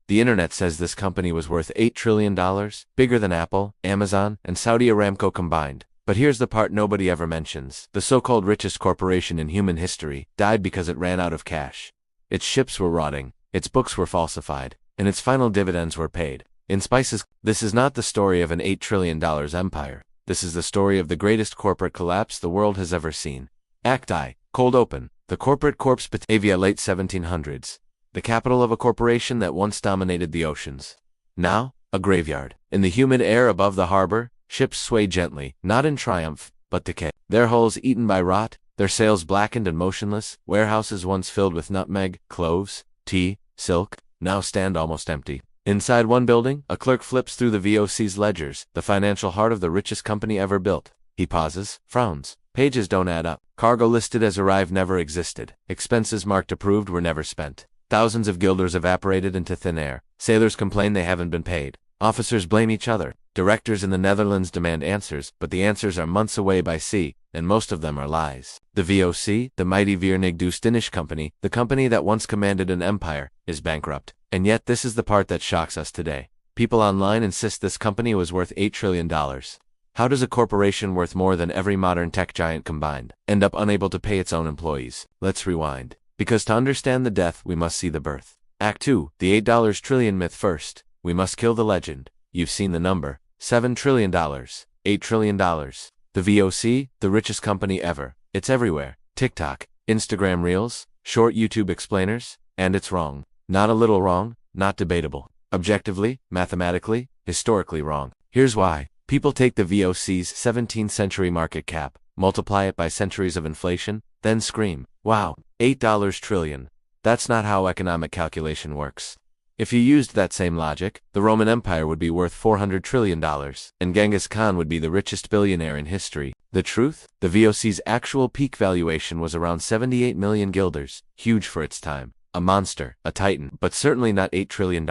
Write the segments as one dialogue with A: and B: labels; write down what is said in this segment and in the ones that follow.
A: The internet says this company was worth $8 trillion, bigger than Apple, Amazon, and Saudi Aramco combined. But here's the part nobody ever mentions. The so-called richest corporation in human history died because it ran out of cash. Its ships were rotting, its books were falsified, and its final dividends were paid. In spices, this is not the story of an $8 trillion empire. This is the story of the greatest corporate collapse the world has ever seen. Act I. Cold open. The corporate corpse Batavia, late 1700s. The capital of a corporation that once dominated the oceans. Now, a graveyard. In the humid air above the harbor, ships sway gently, not in triumph, but decay. Their hulls eaten by rot, their sails blackened and motionless, warehouses once filled with nutmeg, cloves, tea, silk, now stand almost empty. Inside one building, a clerk flips through the VOC's ledgers, the financial heart of the richest company ever built. He pauses, frowns. Pages don't add up. Cargo listed as arrived never existed. Expenses marked approved were never spent. Thousands of guilders evaporated into thin air. Sailors complain they haven't been paid. Officers blame each other. Directors in the Netherlands demand answers, but the answers are months away by sea, and most of them are lies. The VOC, the mighty Verenigde Oostindische Company, the company that once commanded an empire, is bankrupt. And yet this is the part that shocks us today. People online insist this company was worth $8 trillion. How does a corporation worth more than every modern tech giant combined end up unable to pay its own employees? Let's rewind. Because to understand the death, we must see the birth. Act 2, the $8 trillion myth first. We must kill the legend. You've seen the number. $7 trillion. $8 trillion. The VOC, the richest company ever. It's everywhere. TikTok, Instagram Reels, short YouTube explainers, and it's wrong. Not a little wrong, not debatable. Objectively, mathematically, historically wrong. Here's why. People take the VOC's 17th century market cap, multiply it by centuries of inflation, then scream, wow, $8 trillion. That's not how economic calculation works. If you used that same logic, the Roman Empire would be worth $400 trillion, and Genghis Khan would be the richest billionaire in history. The truth? The VOC's actual peak valuation was around 78 million guilders, huge for its time. A monster, a titan, but certainly not $8 trillion.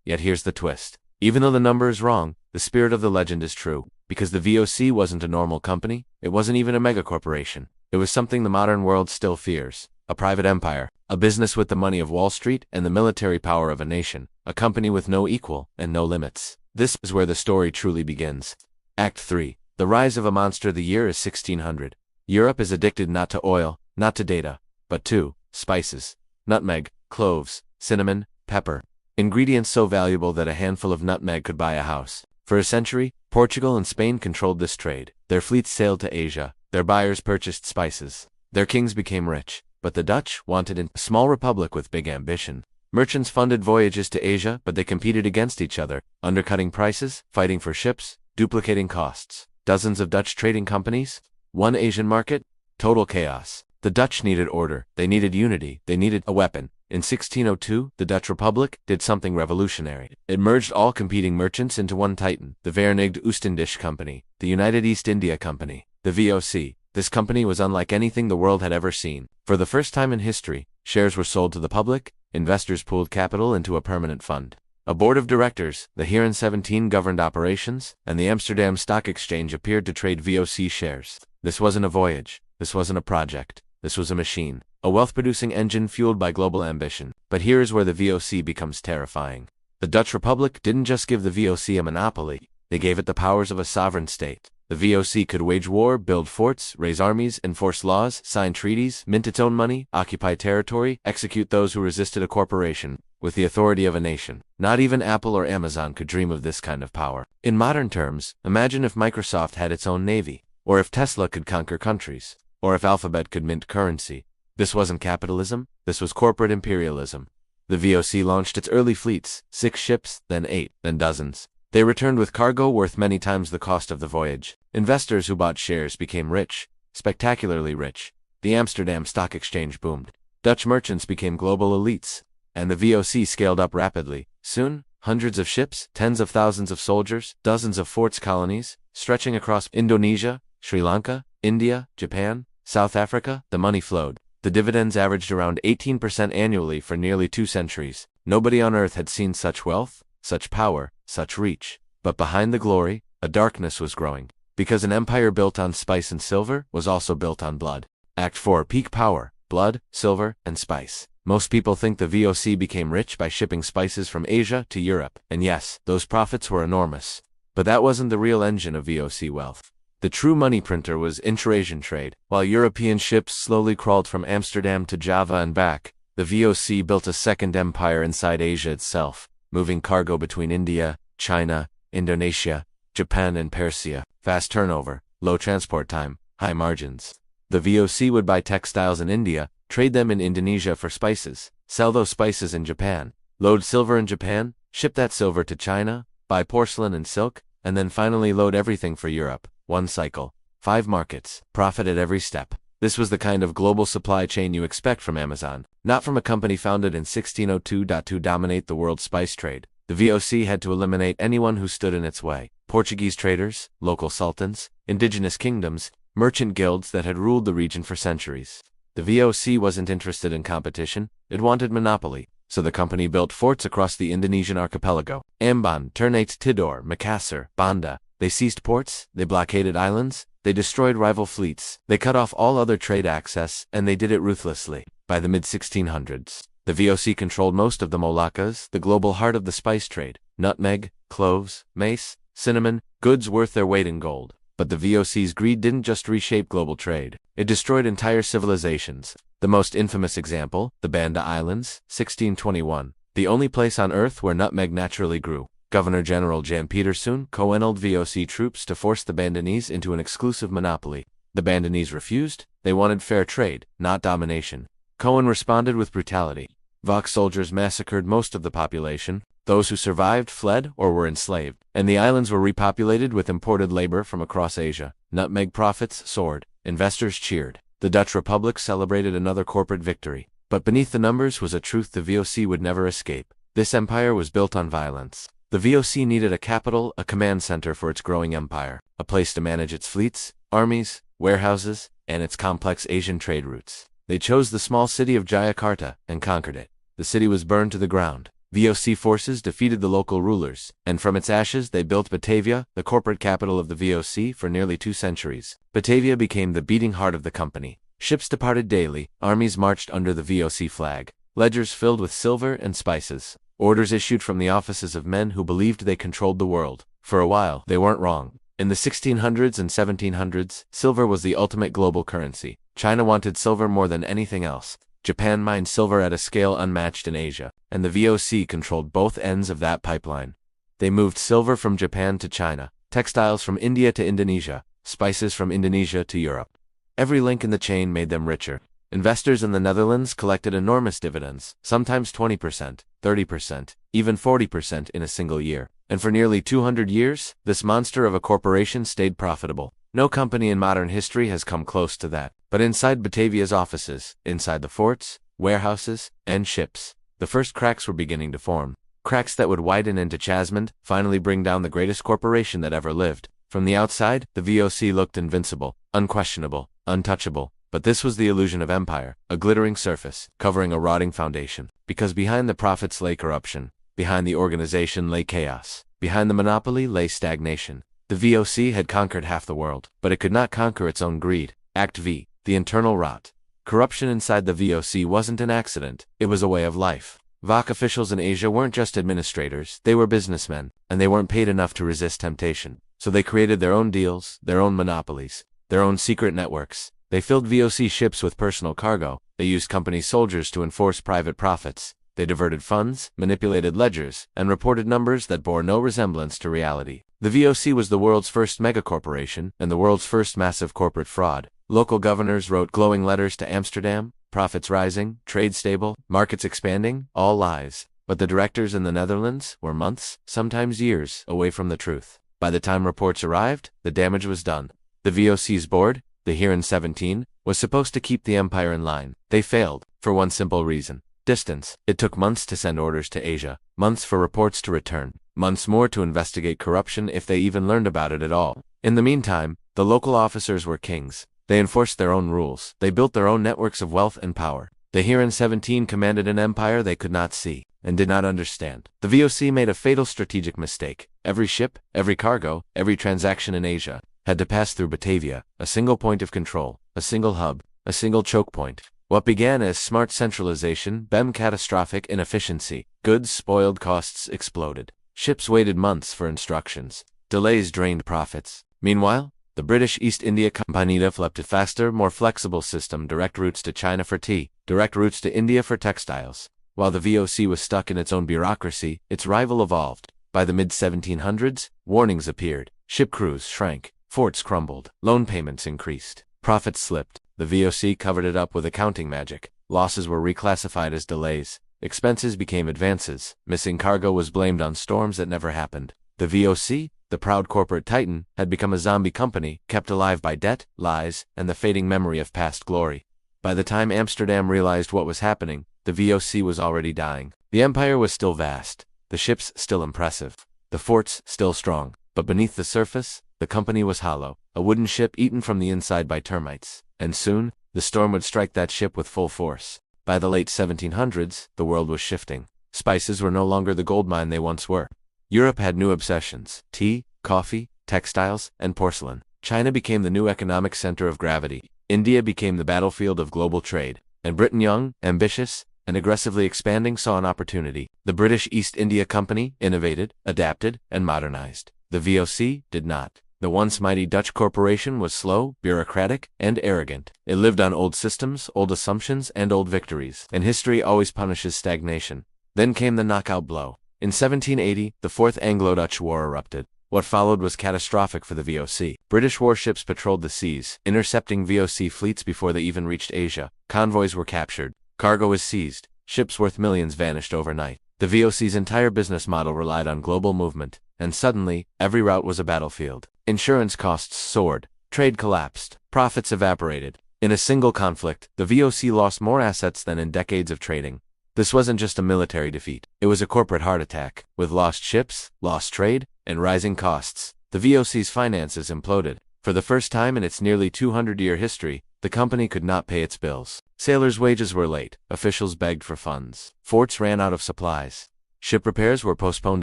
A: Yet here's the twist. Even though the number is wrong, the spirit of the legend is true. Because the VOC wasn't a normal company, it wasn't even a megacorporation. It was something the modern world still fears. A private empire, a business with the money of Wall Street and the military power of a nation, a company with no equal and no limits. This is where the story truly begins. Act 3. The rise of a monster. The year is 1600. Europe is addicted not to oil, not to data, but to spices. Nutmeg, cloves, cinnamon, pepper. Ingredients so valuable that a handful of nutmeg could buy a house. For a century, Portugal and Spain controlled this trade. Their fleets sailed to Asia. Their buyers purchased spices. Their kings became rich. But the Dutch wanted a small republic with big ambition. Merchants funded voyages to Asia, but they competed against each other, undercutting prices, fighting for ships, duplicating costs. Dozens of Dutch trading companies, one Asian market, total chaos. The Dutch needed order, they needed unity, they needed a weapon. In 1602, the Dutch Republic did something revolutionary. It merged all competing merchants into one titan, the Verenigde Oostindische Company, the United East India Company, the VOC. This company was unlike anything the world had ever seen. For the first time in history, shares were sold to the public, investors pooled capital into a permanent fund. A board of directors, the Heren 17 governed operations, and the Amsterdam Stock Exchange appeared to trade VOC shares. This wasn't a voyage. This wasn't a project. This was a machine. A wealth-producing engine fueled by global ambition. But here is where the VOC becomes terrifying. The Dutch Republic didn't just give the VOC a monopoly. They gave it the powers of a sovereign state. The VOC could wage war, build forts, raise armies, enforce laws, sign treaties, mint its own money, occupy territory, execute those who resisted a corporation, with the authority of a nation. Not even Apple or Amazon could dream of this kind of power. In modern terms, imagine if Microsoft had its own navy, or if Tesla could conquer countries, or if Alphabet could mint currency. This wasn't capitalism, this was corporate imperialism. The VOC launched its early fleets, 6 ships, then 8, then dozens. They returned with cargo worth many times the cost of the voyage. Investors who bought shares became rich, spectacularly rich. The Amsterdam Stock Exchange boomed. Dutch merchants became global elites, and the VOC scaled up rapidly. Soon, hundreds of ships, tens of thousands of soldiers, dozens of forts colonies, stretching across Indonesia, Sri Lanka, India, Japan, South Africa. The money flowed. The dividends averaged around 18% annually for nearly 2 centuries. Nobody on earth had seen such wealth, such power, such reach. But behind the glory, a darkness was growing. Because an empire built on spice and silver was also built on blood. Act 4. Peak power, blood, silver, and spice. Most people think the VOC became rich by shipping spices from Asia to Europe, and yes, those profits were enormous. But that wasn't the real engine of VOC wealth. The true money printer was inter-Asian trade. While European ships slowly crawled from Amsterdam to Java and back, the VOC built a second empire inside Asia itself, moving cargo between India, China, Indonesia, Japan and Persia. Fast turnover, low transport time, high margins. The VOC would buy textiles in India, trade them in Indonesia for spices, sell those spices in Japan, load silver in Japan, ship that silver to China, buy porcelain and silk, and then finally load everything for Europe. One cycle, 5 markets, profit at every step. This was the kind of global supply chain you expect from Amazon, not from a company founded in 1602. To dominate the world's spice trade, the VOC had to eliminate anyone who stood in its way. Portuguese traders, local sultans, indigenous kingdoms, merchant guilds that had ruled the region for centuries. The VOC wasn't interested in competition, it wanted monopoly. So the company built forts across the Indonesian archipelago. Ambon, Ternate, Tidore, Makassar, Banda. They seized ports, they blockaded islands, they destroyed rival fleets, they cut off all other trade access, and they did it ruthlessly. By the mid-1600s, the VOC controlled most of the Moluccas, the global heart of the spice trade. Nutmeg, cloves, mace, cinnamon, goods worth their weight in gold. But the VOC's greed didn't just reshape global trade, it destroyed entire civilizations. The most infamous example, the Banda Islands, 1621, the only place on Earth where nutmeg naturally grew. Governor-General Jan Pieterszoon co-enrolled VOC troops to force the Bandanese into an exclusive monopoly. The Bandanese refused, they wanted fair trade, not domination. Cohen responded with brutality. VOC soldiers massacred most of the population, those who survived fled or were enslaved, and the islands were repopulated with imported labor from across Asia. Nutmeg profits soared, investors cheered. The Dutch Republic celebrated another corporate victory. But beneath the numbers was a truth the VOC would never escape. This empire was built on violence. The VOC needed a capital, a command center for its growing empire, a place to manage its fleets, armies, warehouses, and its complex Asian trade routes. They chose the small city of Jayakarta and conquered it. The city was burned to the ground. VOC forces defeated the local rulers, and from its ashes they built Batavia, the corporate capital of the VOC, for nearly 2 centuries. Batavia became the beating heart of the company. Ships departed daily, armies marched under the VOC flag, ledgers filled with silver and spices. Orders issued from the offices of men who believed they controlled the world. For a while, they weren't wrong. In the 1600s and 1700s, silver was the ultimate global currency. China wanted silver more than anything else. Japan mined silver at a scale unmatched in Asia, and the VOC controlled both ends of that pipeline. They moved silver from Japan to China, textiles from India to Indonesia, spices from Indonesia to Europe. Every link in the chain made them richer. Investors in the Netherlands collected enormous dividends, sometimes 20%, 30%, even 40% in a single year. And for nearly 200 years, this monster of a corporation stayed profitable. No company in modern history has come close to that. But inside Batavia's offices, inside the forts, warehouses, and ships, the first cracks were beginning to form. Cracks that would widen into chasm, finally bring down the greatest corporation that ever lived. From the outside, the VOC looked invincible, unquestionable, untouchable. But this was the illusion of empire, a glittering surface, covering a rotting foundation. Because behind the profits lay corruption, behind the organization lay chaos, behind the monopoly lay stagnation. The VOC had conquered half the world, but it could not conquer its own greed. Act V, the internal rot. Corruption inside the VOC wasn't an accident, it was a way of life. VOC officials in Asia weren't just administrators, they were businessmen, and they weren't paid enough to resist temptation. So they created their own deals, their own monopolies, their own secret networks. They filled VOC ships with personal cargo, they used company soldiers to enforce private profits, they diverted funds, manipulated ledgers, and reported numbers that bore no resemblance to reality. The VOC was the world's first megacorporation, and the world's first massive corporate fraud. Local governors wrote glowing letters to Amsterdam, profits rising, trade stable, markets expanding, all lies. But the directors in the Netherlands were months, sometimes years, away from the truth. By the time reports arrived, the damage was done. The VOC's board, the Heren 17, was supposed to keep the empire in line. They failed, for one simple reason. Distance. It took months to send orders to Asia, months for reports to return, months more to investigate corruption if they even learned about it at all. In the meantime, the local officers were kings. They enforced their own rules. They built their own networks of wealth and power. The Heren 17 commanded an empire they could not see and did not understand. The VOC made a fatal strategic mistake. Every ship, every cargo, every transaction in Asia had to pass through Batavia, a single point of control, a single hub, a single choke point. What began as smart centralization became catastrophic inefficiency. Goods spoiled, costs exploded. Ships waited months for instructions. Delays drained profits. Meanwhile, the British East India Company developed a faster, more flexible system, direct routes to China for tea, direct routes to India for textiles. While the VOC was stuck in its own bureaucracy, its rival evolved. By the mid-1700s, warnings appeared. Ship crews shrank. Forts crumbled. Loan payments increased. Profits slipped. The VOC covered it up with accounting magic. Losses were reclassified as delays. Expenses became advances. Missing cargo was blamed on storms that never happened. The VOC, the proud corporate titan, had become a zombie company, kept alive by debt, lies, and the fading memory of past glory. By the time Amsterdam realized what was happening, the VOC was already dying. The empire was still vast, the ships still impressive, the forts still strong, but beneath the surface, the company was hollow, a wooden ship eaten from the inside by termites. And soon, the storm would strike that ship with full force. By the late 1700s, the world was shifting. Spices were no longer the goldmine they once were. Europe had new obsessions: tea, coffee, textiles, and porcelain. China became the new economic center of gravity. India became the battlefield of global trade. And Britain, young, ambitious, and aggressively expanding, saw an opportunity. The British East India Company innovated, adapted, and modernized. The VOC did not. The once mighty Dutch corporation was slow, bureaucratic, and arrogant. It lived on old systems, old assumptions, and old victories. And history always punishes stagnation. Then came the knockout blow. In 1780, the Fourth Anglo-Dutch War erupted. What followed was catastrophic for the VOC. British warships patrolled the seas, intercepting VOC fleets before they even reached Asia. Convoys were captured. Cargo was seized. Ships worth millions vanished overnight. The VOC's entire business model relied on global movement, and suddenly, every route was a battlefield. Insurance costs soared. Trade collapsed. Profits evaporated. In a single conflict, the VOC lost more assets than in decades of trading. This wasn't just a military defeat. It was a corporate heart attack. With lost ships, lost trade, and rising costs, the VOC's finances imploded. For the first time in its nearly 200-year history, the company could not pay its bills. Sailors' wages were late. Officials begged for funds. Forts ran out of supplies. Ship repairs were postponed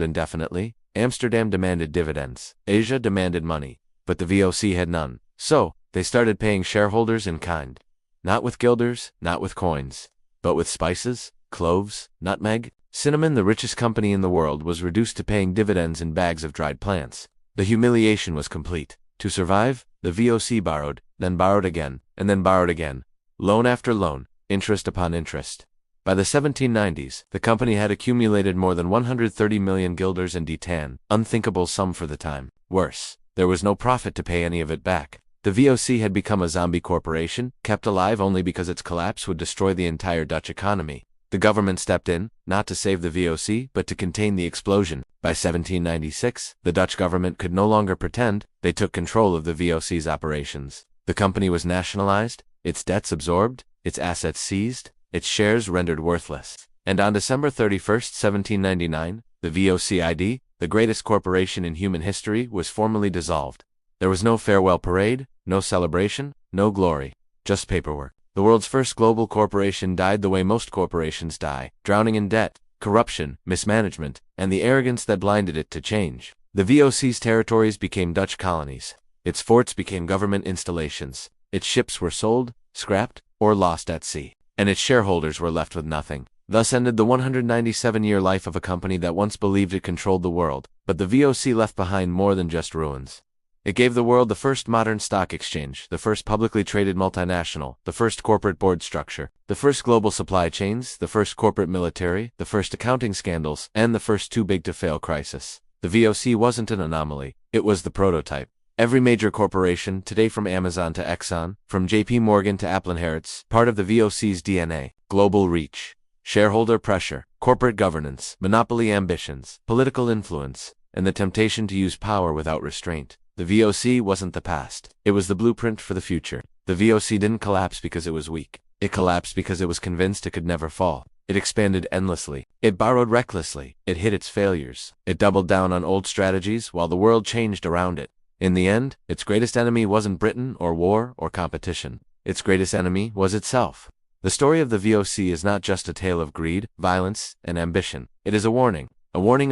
A: indefinitely. Amsterdam demanded dividends. Asia demanded money. But the VOC had none. So, they started paying shareholders in kind. Not with guilders, not with coins, but with spices, cloves, nutmeg. Cinnamon, the richest company in the world, was reduced to paying dividends in bags of dried plants. The humiliation was complete. To survive, the VOC borrowed, then borrowed again, and then borrowed again. Loan after loan, interest upon interest. By the 1790s, the company had accumulated more than 130 million guilders in detan, unthinkable sum for the time. Worse, there was no profit to pay any of it back. The VOC had become a zombie corporation, kept alive only because its collapse would destroy the entire Dutch economy. The government stepped in, not to save the VOC, but to contain the explosion. By 1796, the Dutch government could no longer pretend. They took control of the VOC's operations. The company was nationalized, its debts absorbed, its assets seized, its shares rendered worthless. And on December 31st, 1799, the VOCID, the greatest corporation in human history, was formally dissolved. There was no farewell parade, no celebration, no glory, just paperwork. The world's first global corporation died the way most corporations die, drowning in debt, corruption, mismanagement, and the arrogance that blinded it to change. The VOC's territories became Dutch colonies. Its forts became government installations. Its ships were sold, scrapped, or lost at sea. And its shareholders were left with nothing. Thus ended the 197-year life of a company that once believed it controlled the world. But the VOC left behind more than just ruins. It gave the world the first modern stock exchange, the first publicly traded multinational, the first corporate board structure, the first global supply chains, the first corporate military, the first accounting scandals, and the first too-big-to-fail crisis. The VOC wasn't an anomaly. It was the prototype. Every major corporation, today from Amazon to Exxon, from JP Morgan to Apple inherits part of the VOC's DNA: global reach, shareholder pressure, corporate governance, monopoly ambitions, political influence, and the temptation to use power without restraint. The VOC wasn't the past. It was the blueprint for the future. The VOC didn't collapse because it was weak. It collapsed because it was convinced it could never fall. It expanded endlessly. It borrowed recklessly. It hid its failures. It doubled down on old strategies while the world changed around it. In the end, its greatest enemy wasn't Britain or war or competition. Its greatest enemy was itself. The story of the VOC is not just a tale of greed, violence, and ambition. It is a warning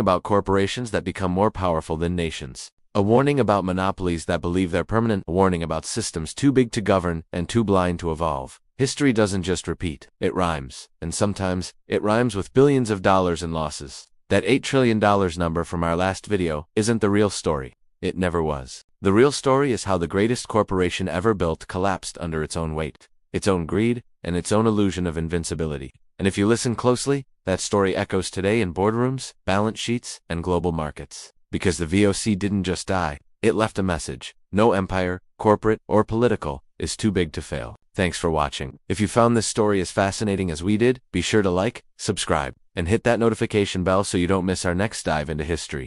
A: about corporations that become more powerful than nations. A warning about monopolies that believe they're permanent. A warning about systems too big to govern and too blind to evolve. History doesn't just repeat, it rhymes. And sometimes, it rhymes with billions of dollars in losses. That $8 trillion number from our last video isn't the real story. It never was. The real story is how the greatest corporation ever built collapsed under its own weight, its own greed, and its own illusion of invincibility. And if you listen closely, that story echoes today in boardrooms, balance sheets, and global markets. Because the VOC didn't just die, it left a message. No empire, corporate, or political, is too big to fail. Thanks for watching. If you found this story as fascinating as we did, be sure to like, subscribe, and hit that notification bell so you don't miss our next dive into history.